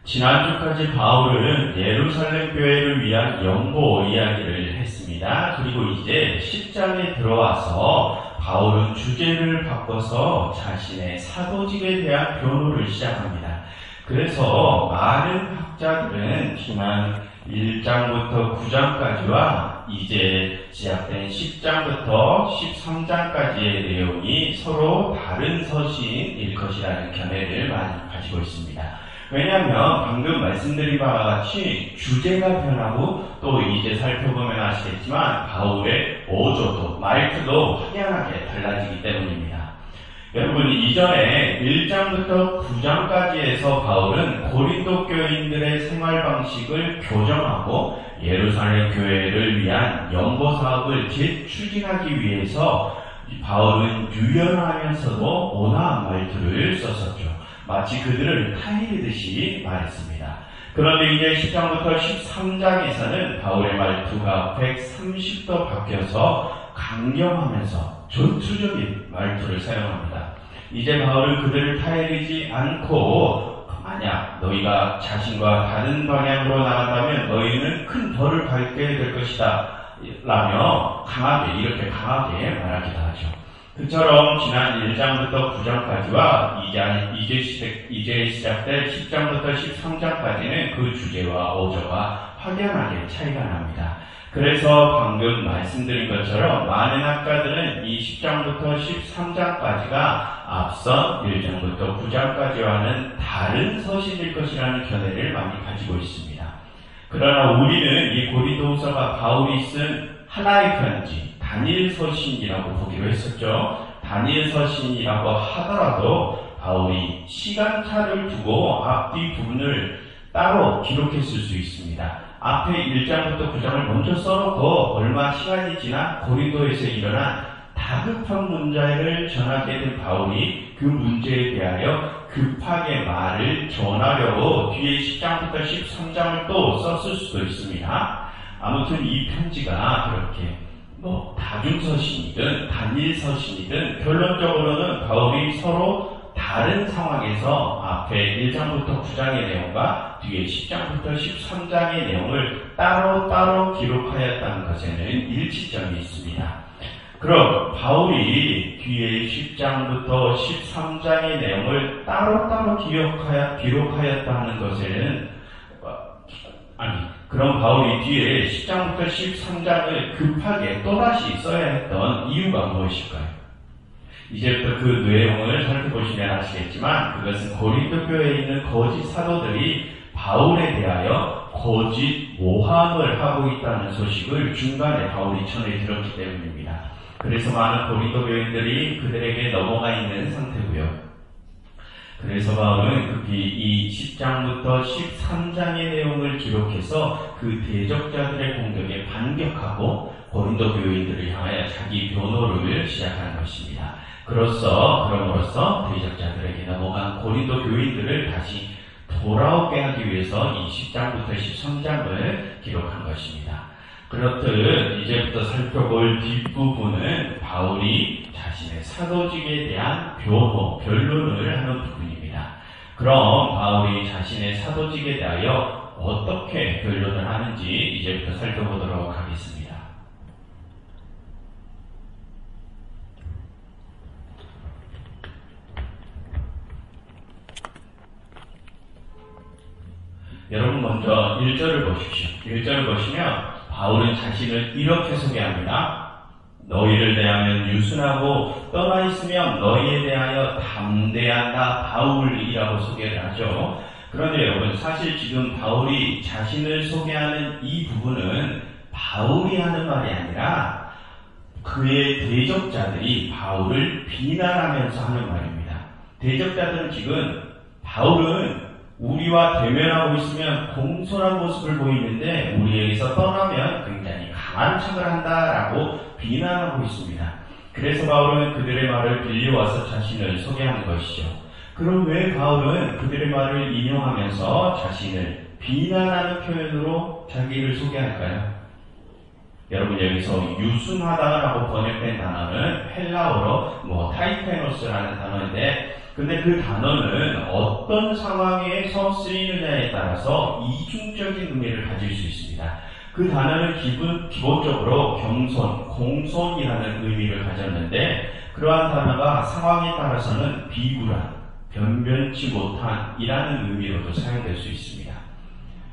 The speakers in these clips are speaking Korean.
지난주까지 바울은 예루살렘 교회를 위한 연보 이야기를 했습니다. 그리고 이제 10장에 들어와서 바울은 주제를 바꿔서 자신의 사도직에 대한 변호를 시작합니다. 그래서 많은 학자들은 지난 1장부터 9장까지와 이제 시작된 10장부터 13장까지의 내용이 서로 다른 서신일 것이라는 견해를 많이 가지고 있습니다. 왜냐하면 방금 말씀드린 바와 같이 주제가 변하고 또 이제 살펴보면 아시겠지만 바울의 어조도 말투도 확연하게 달라지기 때문입니다. 여러분, 이전에 1장부터 9장까지에서 바울은 고린도 교인들의 생활 방식을 교정하고 예루살렘 교회를 위한 연보 사업을 재추진하기 위해서 바울은 유연하면서도 온화한 말투를 썼었죠. 마치 그들을 타이르듯이 말했습니다. 그런데 이제 10장부터 13장에서는 바울의 말투가 130도 바뀌어서 강경하면서 전투적인 말투를 사용합니다. 이제 바울은 그들을 타이르지 않고 만약 너희가 자신과 다른 방향으로 나간다면 너희는 큰 벌을 받게 될 것이다 라며 이렇게 강하게 말하기도 하죠. 그처럼 지난 1장부터 9장까지와 이제 시작될 10장부터 13장까지는 그 주제와 어조가 확연하게 차이가 납니다. 그래서 방금 말씀드린 것처럼 많은 학자들은 이 10장부터 13장까지가 앞선 1장부터 9장까지와는 다른 서신일 것이라는 견해를 많이 가지고 있습니다. 그러나 우리는 이 고린도후서가 바울이 쓴 하나의 편지, 다니엘 서신이라고 보기로 했었죠. 다니엘 서신이라고 하더라도 바울이 시간차를 두고 앞뒤 부분을 따로 기록했을 수 있습니다. 앞에 1장부터 9장을 먼저 써놓고 얼마 시간이 지나 고린도에서 일어난 다급한 문제를 전하게 된 바울이 그 문제에 대하여 급하게 말을 전하려고 뒤에 10장부터 13장을 또 썼을 수도 있습니다. 아무튼 이 편지가 그렇게 다중서신이든 단일서신이든 결론적으로는 바울이 서로 다른 상황에서 앞에 1장부터 9장의 내용과 뒤에 10장부터 13장의 내용을 따로따로 기록하였다는 것에는 일치점이 있습니다. 그럼 바울이 뒤에 10장부터 13장의 내용을 따로따로 기록하였다는 것에는 그럼 바울이 뒤에 10장부터 13장을 급하게 또다시 써야 했던 이유가 무엇일까요? 이제부터 그 내용을 살펴보시면 아시겠지만 그것은 고린도 교회에 있는 거짓 사도들이 바울에 대하여 거짓 모함을 하고 있다는 소식을 중간에 바울이 전해 들었기 때문입니다. 그래서 많은 고린도 교인들이 그들에게 넘어가 있는 상태고요. 그래서 바울은 이 10장부터 13장의 내용을 기록해서 그 대적자들의 공격에 반격하고 고린도 교인들을 향하여 자기 변호를 시작하는 것입니다. 그럼으로써 대적자들에게 넘어간 고린도 교인들을 다시 돌아오게 하기 위해서 이 10장부터 13장을 기록한 것입니다. 그렇듯 이제부터 살펴볼 뒷부분은 바울이 자신의 사도직에 대한 변론을 하는 부분입니다. 그럼 바울이 자신의 사도직에 대하여 어떻게 변론을 하는지 이제부터 살펴보도록 하겠습니다. 여러분 먼저 1절을 보십시오. 1절을 보시면 바울은 자신을 이렇게 소개합니다. 너희를 대하면 유순하고 떠나 있으면 너희에 대하여 담대하다 바울이라고 소개를 하죠. 그런데 여러분 사실 지금 바울이 자신을 소개하는 이 부분은 바울이 하는 말이 아니라 그의 대적자들이 바울을 비난하면서 하는 말입니다. 대적자들은 지금 바울은 우리와 대면하고 있으면 공손한 모습을 보이는데 우리에게서 떠나면 굉장히 강한 척을 한다라고 비난하고 있습니다. 그래서 바울은 그들의 말을 빌려와서 자신을 소개하는 것이죠. 그럼 왜 바울은 그들의 말을 인용하면서 자신을 비난하는 표현으로 자기를 소개할까요? 여러분 여기서 유순하다라고 번역된 단어는 헬라어로 타이페노스라는 단어인데 근데 그 단어는 어떤 상황에서 쓰이느냐에 따라서 이중적인 의미를 가질 수 있습니다. 그 단어는 기본적으로 겸손, 공손이라는 의미를 가졌는데 그러한 단어가 상황에 따라서는 비굴한, 변변치 못한이라는 의미로도 사용될 수 있습니다.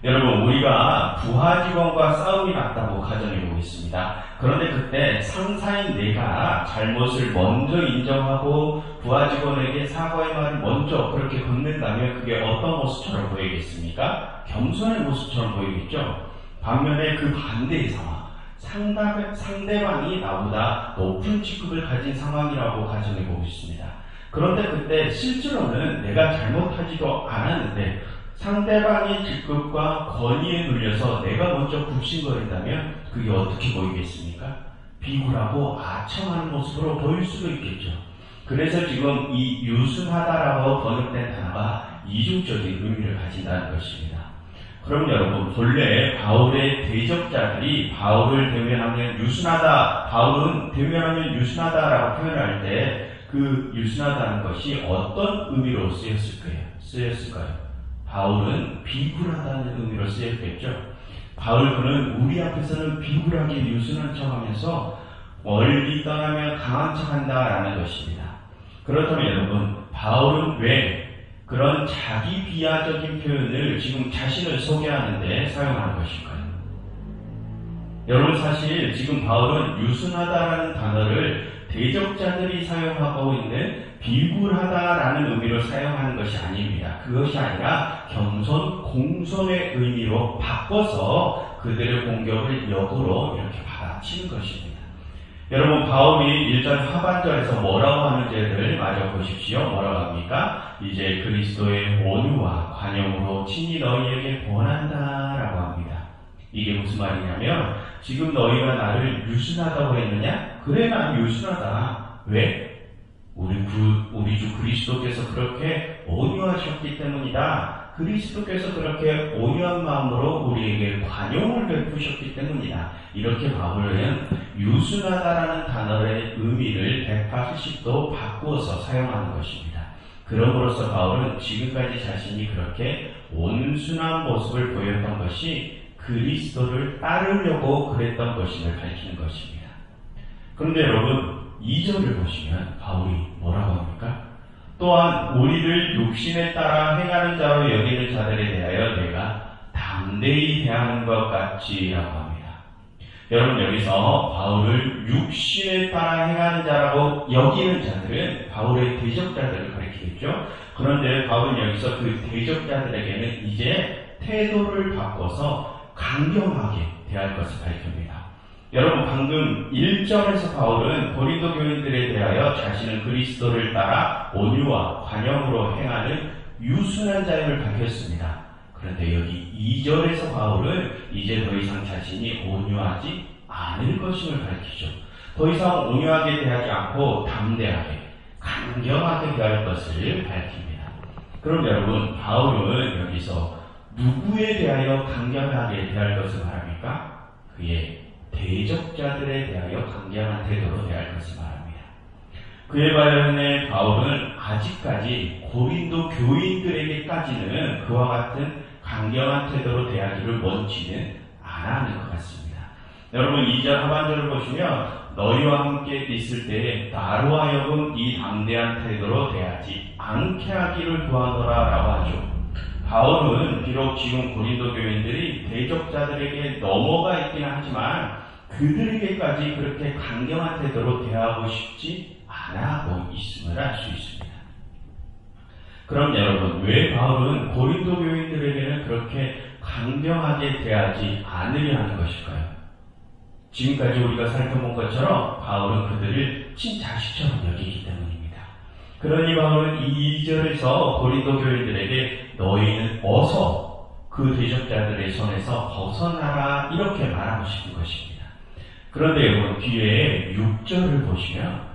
여러분, 우리가 부하 직원과 싸움이 났다고 가정해 보겠습니다. 그런데 그때 상사인 내가 잘못을 먼저 인정하고 부하 직원에게 사과의 말을 먼저 그렇게 건넨다면 그게 어떤 모습처럼 보이겠습니까? 겸손의 모습처럼 보이겠죠? 반면에 그 반대의 상황, 상대방이 나보다 높은 직급을 가진 상황이라고 가정해 보고 있습니다. 그런데 그때 실제로는 내가 잘못하지도 않았는데 상대방의 직급과 권위에 눌려서 내가 먼저 굽신거린다면 그게 어떻게 보이겠습니까? 비굴하고 아첨하는 모습으로 보일 수도 있겠죠. 그래서 지금 이 유순하다라고 번역된 단어가 이중적인 의미를 가진다는 것입니다. 그럼 여러분, 본래 바울의 대적자들이 바울을 대면하면 유순하다, 바울은 대면하면 유순하다라고 표현할 때 그 유순하다는 것이 어떤 의미로 쓰였을까요? 바울은 비굴하다는 의미로 쓰였겠죠. 그는 우리 앞에서는 비굴하게 유순한 척하면서 멀리 떠나면 강한 척한다라는 것입니다. 그렇다면 여러분, 바울은 왜 그런 자기 비하적인 표현을 지금 자신을 소개하는데 사용하는 것일까요? 여러분, 사실 지금 바울은 유순하다라는 단어를 대적자들이 사용하고 있는 비굴하다라는 의미로 사용하는 것이 아닙니다. 그것이 아니라 겸손, 공손의 의미로 바꿔서 그들의 공격을 역으로 이렇게 받아치는 것입니다. 여러분, 바울이 1절 하반절에서 뭐라고 하는지를 마저 보십시오. 뭐라고 합니까? 이제 그리스도의 온유와 관용으로 친히 너희에게 권한다라고 합니다. 이게 무슨 말이냐면 지금 너희가 나를 유순하다고 했느냐? 그래, 난 유순하다. 왜? 우리 주 그리스도께서 그렇게 온유하셨기 때문이다. 그리스도께서 그렇게 온유한 마음으로 우리에게 관용을 베푸셨기 때문이다. 이렇게 바울은 유순하다라는 단어의 의미를 180도 바꾸어서 사용하는 것입니다. 그럼으로써 바울은 지금까지 자신이 그렇게 온순한 모습을 보였던 것이 그리스도를 따르려고 그랬던 것임을 밝히는 것입니다. 그런데 여러분, 2절을 보시면 바울이 뭐라고 합니까? 또한 우리를 육신에 따라 행하는 자로 여기는 자들에 대하여 내가 담대히 대하는 것 같지라고 합니다. 여러분, 여기서 바울을 육신에 따라 행하는 자라고 여기는 자들은 바울의 대적자들을 가리키겠죠. 그런데 바울은 여기서 그 대적자들에게는 이제 태도를 바꿔서 강경하게 대할 것을 밝힙니다. 여러분, 방금 1절에서 바울은 고린도 교인들에 대하여 자신은 그리스도를 따라 온유와 관용으로 행하는 유순한 자임을 밝혔습니다. 그런데 여기 2절에서 바울은 이제 더 이상 자신이 온유하지 않을 것임을 밝히죠. 더 이상 온유하게 대하지 않고 담대하게, 강경하게 대할 것을 밝힙니다. 그럼 여러분, 바울은 여기서 누구에 대하여 강경하게 대할 것을 말합니까? 그의 대적자들에 대하여 강경한 태도로 대할 것을 말합니다. 그에 반면에 바울은 아직까지 고린도 교인들에게까지는 그와 같은 강경한 태도로 대하기를 원치는 않아하는 것 같습니다. 여러분, 2절 하반절을 보시면 너희와 함께 있을 때에 나로 하여금 이 담대한 태도로 대하지 않게 하기를 구하노라 라고 하죠. 바울은 비록 지금 고린도 교인들이 대적자들에게 넘어가 있기는 하지만 그들에게까지 그렇게 강경한 태도로 대하고 싶지 않아 있음을 알 수 있습니다. 그럼 여러분, 왜 바울은 고린도 교인들에게는 그렇게 강경하게 대하지 않으려 하는 것일까요? 지금까지 우리가 살펴본 것처럼 바울은 그들을 친자식처럼 여기기 때문입니다. 그러니 바울은 이 2절에서 고린도 교인들에게 너희는 어서 그 대적자들의 손에서 벗어나라 이렇게 말하고 싶은 것입니다. 그런데 여러분, 뒤에 6절을 보시면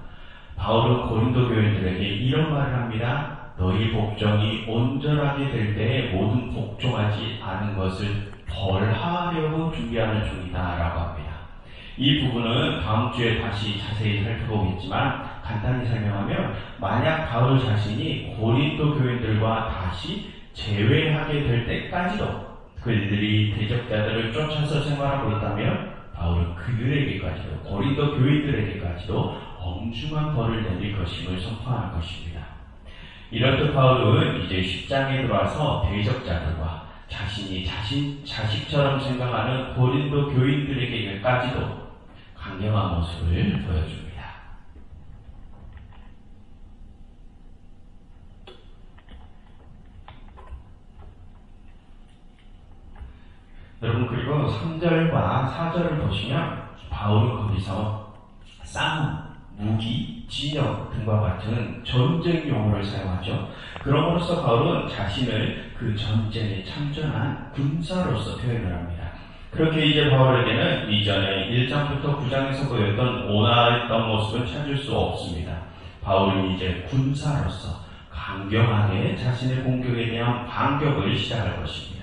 바울은 고린도 교인들에게 이런 말을 합니다. 너희 복종이 온전하게 될 때에 모든 복종하지 않은 것을 벌하려고 준비하는 중이다 라고 합니다. 이 부분은 다음 주에 다시 자세히 살펴보겠지만 간단히 설명하면 만약 바울 자신이 고린도 교인들과 다시 재회하게 될 때까지도 그들이 대적자들을 쫓아서 생활하고 있다면 바울은 그들에게까지도 고린도 교인들에게까지도 엄중한 벌을 내릴 것임을 선포하는 것입니다. 이렇듯 바울은 이제 10장에 들어와서 대적자들과 자신이 자식처럼 생각하는 고린도 교인들에게까지도 강경한 모습을 보여줍니다. 여러분, 그리고 3절과 4절을 보시면 바울은 거기서 싸움, 무기, 진영 등과 같은 전쟁 용어를 사용하죠. 그럼으로써 바울은 자신을 그 전쟁에 참전한 군사로서 표현을 합니다. 그렇게 이제 바울에게는 이전에 1장부터 9장에서 보였던 온화했던 모습은 찾을 수 없습니다. 바울은 이제 군사로서 강경하게 자신의 공격에 대한 반격을 시작할 것입니다.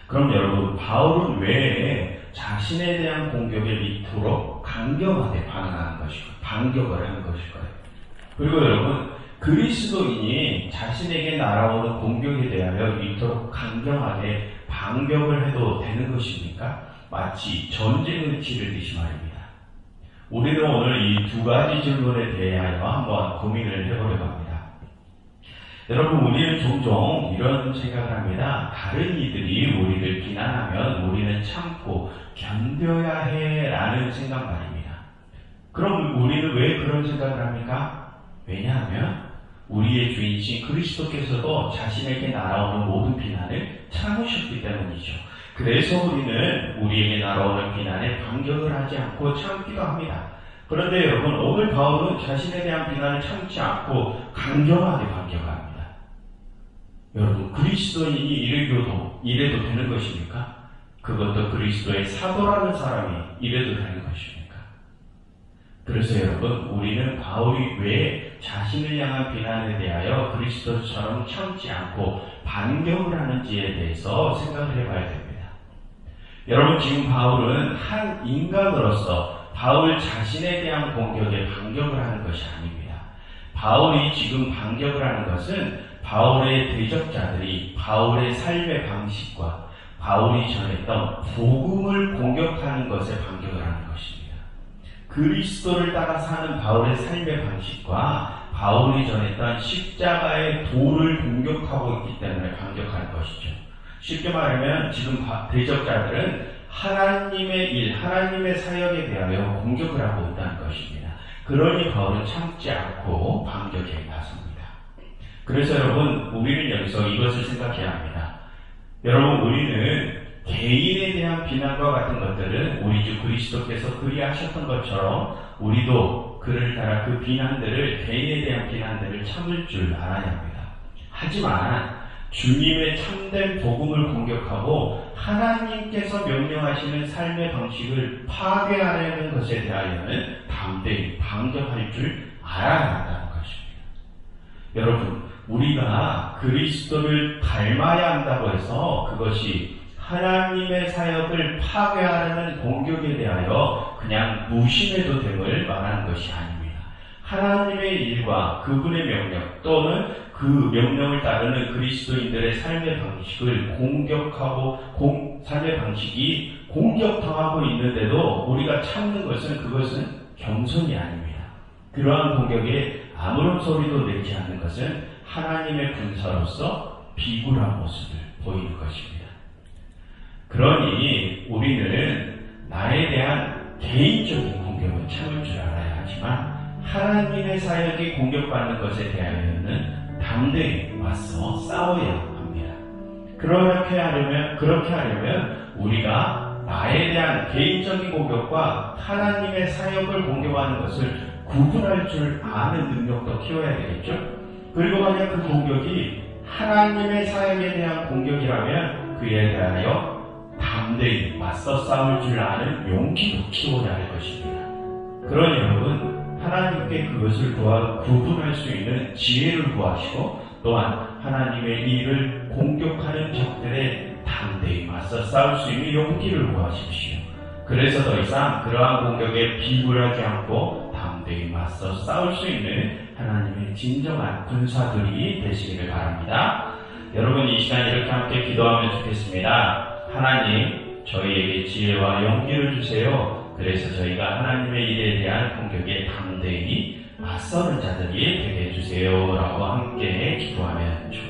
그럼 여러분, 바울은 왜 자신에 대한 공격에 이토록 강경하게 반응하는 것일까요? 반격을 하는 것일까요? 그리고 여러분, 그리스도인이 자신에게 날아오는 공격에 대하여 이토록 강경하게 반격을 해도 되는 것입니까? 마치 전쟁을 치르듯이 말입니다. 우리는 오늘 이 두 가지 질문에 대하여 한번 고민을 해보려고 합니다. 여러분, 우리는 종종 이런 생각을 합니다. 다른 이들이 우리를 비난하면 우리는 참고 견뎌야 해 라는 생각 말입니다. 그럼 우리는 왜 그런 생각을 합니까? 왜냐하면 우리의 주인이신 그리스도께서도 자신에게 날아오는 모든 비난을 참으셨기 때문이죠. 그래서 우리는 우리에게 날아오는 비난에 반격을 하지 않고 참기도 합니다. 그런데 여러분, 오늘 바울은 자신에 대한 비난을 참지 않고 강경하게 반격합니다. 여러분, 그리스도인이 이래도 되는 것입니까? 그것도 그리스도의 사도라는 사람이 이래도 되는 것입니까? 그래서 여러분, 우리는 바울이 왜 자신을 향한 비난에 대하여 그리스도처럼 참지 않고 반격을 하는지에 대해서 생각을 해봐야 됩니다. 여러분, 지금 바울은 한 인간으로서 바울 자신에 대한 공격에 반격을 하는 것이 아닙니다. 바울이 지금 반격을 하는 것은 바울의 대적자들이 바울의 삶의 방식과 바울이 전했던 복음을 공격하는 것에 반격을 하는 것입니다. 그리스도를 따라 사는 바울의 삶의 방식과 바울이 전했던 십자가의 도를 공격하고 있기 때문에 반격하는 것이죠. 쉽게 말하면 지금 대적자들은 하나님의 일, 하나님의 사역에 대하여 공격을 하고 있다는 것입니다. 그러니 바울은 참지 않고 반격에 나섭니다. 그래서 여러분, 우리는 여기서 이것을 생각해야 합니다. 여러분, 우리는 개인에 대한 비난과 같은 것들은 우리 주 그리스도께서 그리하셨던 것처럼 우리도 그를 따라 그 비난들을, 개인에 대한 비난들을 참을 줄 알아야 합니다. 하지만 주님의 참된 복음을 공격하고 하나님께서 명령하시는 삶의 방식을 파괴하려는 것에 대하여는 담대히 반격할 줄 알아야 한다는 것입니다. 여러분, 우리가 그리스도를 닮아야 한다고 해서 그것이 하나님의 사역을 파괴하려는 공격에 대하여 그냥 무심해도 됨을 말하는 것이 아닙니다. 하나님의 일과 그분의 명령 또는 그 명령을 따르는 그리스도인들의 삶의 방식을 삶의 방식이 공격당하고 있는데도 우리가 참는 그것은 겸손이 아닙니다. 그러한 공격에 아무런 소리도 내지 않는 것은 하나님의 군사로서 비굴한 모습을 보이는 것입니다. 그러니 우리는 나에 대한 개인적인 공격은 참을 줄 알아야 하지만 하나님의 사역이 공격받는 것에 대하여는 담대히 맞서 싸워야 합니다. 그렇게 하려면 우리가 나에 대한 개인적인 공격과 하나님의 사역을 공격하는 것을 구분할 줄 아는 능력도 키워야 되겠죠? 그리고 만약 그 공격이 하나님의 사역에 대한 공격이라면 그에 대하여 담대히 맞서 싸울 줄 아는 용기도 키워야 할 것입니다. 그러니 여러분, 하나님께 그것을 구분할 수 있는 지혜를 구하시고 또한 하나님의 일을 공격하는 적들에 담대히 맞서 싸울 수 있는 용기를 구하십시오. 그래서 더 이상 그러한 공격에 비굴하지 않고 담대히 맞서 싸울 수 있는 하나님의 진정한 군사들이 되시기를 바랍니다. 여러분 이 시간 이렇게 함께 기도하면 좋겠습니다. 하나님, 저희에게 지혜와 용기를 주세요. 그래서 저희가 하나님의 일에 대한 공격에 담대히 맞서는 자들이 되게 해주세요. 라고 함께 기도하면 좋겠습니다.